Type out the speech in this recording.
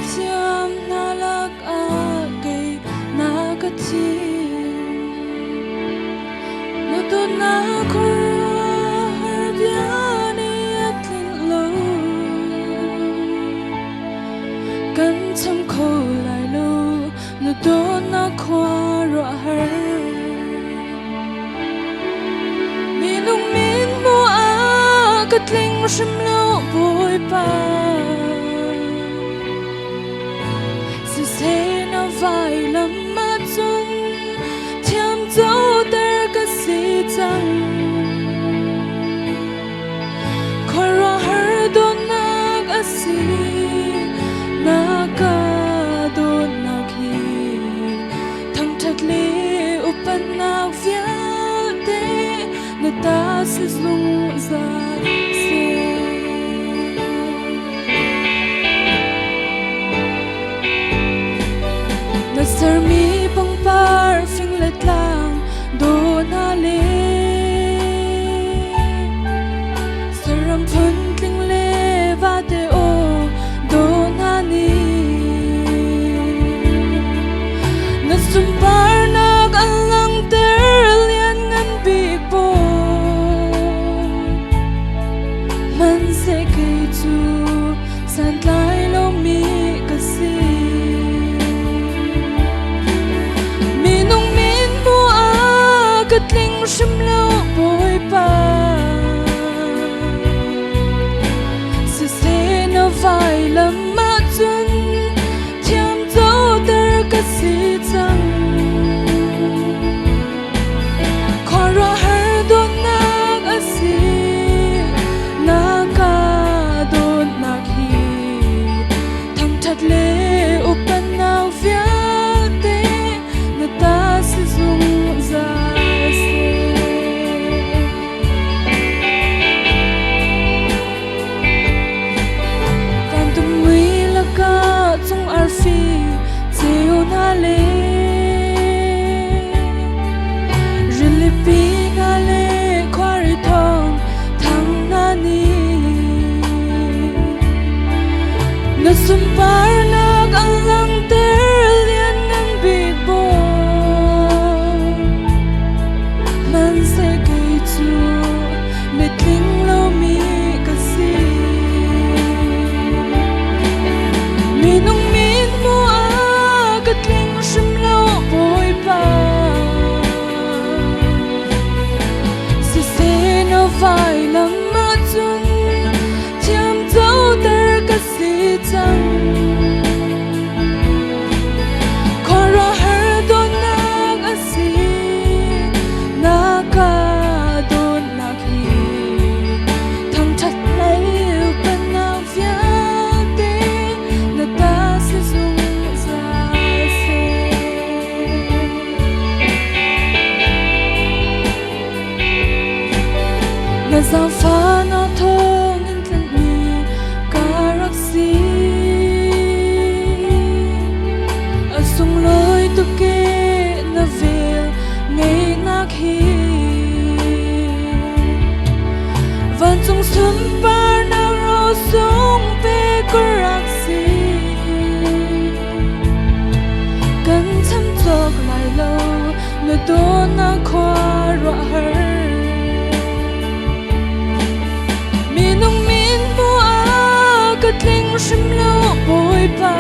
Tiam nalak agay nagatim Nuto na korbiani at linlo Kan cham ko lai lo Nuto na kwaro har Minung min mo agatling shimlo boy pa Thế nó vài lắm mắt dung Thiam dấu tơ cả sĩ chăng Khói ra hở đôn nạc á sĩ Nà ca đôn nạc hi Thăng thật lê upan nạc viết tế Nà ta sẽ dung dài Sar mi pang par phing let lang do na le Saram phun tling le va te o do na ni Na sum par nag alang ter lian ngan bi po Man se kay tu san lai lo mi kasi Gatling shimlo boy pa Se na vai lam ma chun Thiam dấu tơ ka si chang Khói ra hở đôn nạc á si Na ca đôn nạc hi Thăng thật lê upan nạc viết tế Na ta sẽ dung dài Chung arfi zeo na le Rilipi na le kwari thong thang na ni Na sumpar nag alang ter lian ngan big bo Man se kay tu mitling lo mi kasi Minung min mo agatling shimlo boy pa Se na vai lam ma chun Thiam dấu tơ ka si chang Khói ra hở đôn nạc á si Na ca đôn nạc hi Thăng thật lấy upan nạc viết tế Na ta sẽ dung dài se Na giang pha na thong in tlan mi karak si Asung loi tu ke na vel ngay nak hi Van chung sum par na ro sung pe karak si Kan cham chok lai lo Na do na khóa ra hở Minung min mo agatling shimlo boy pa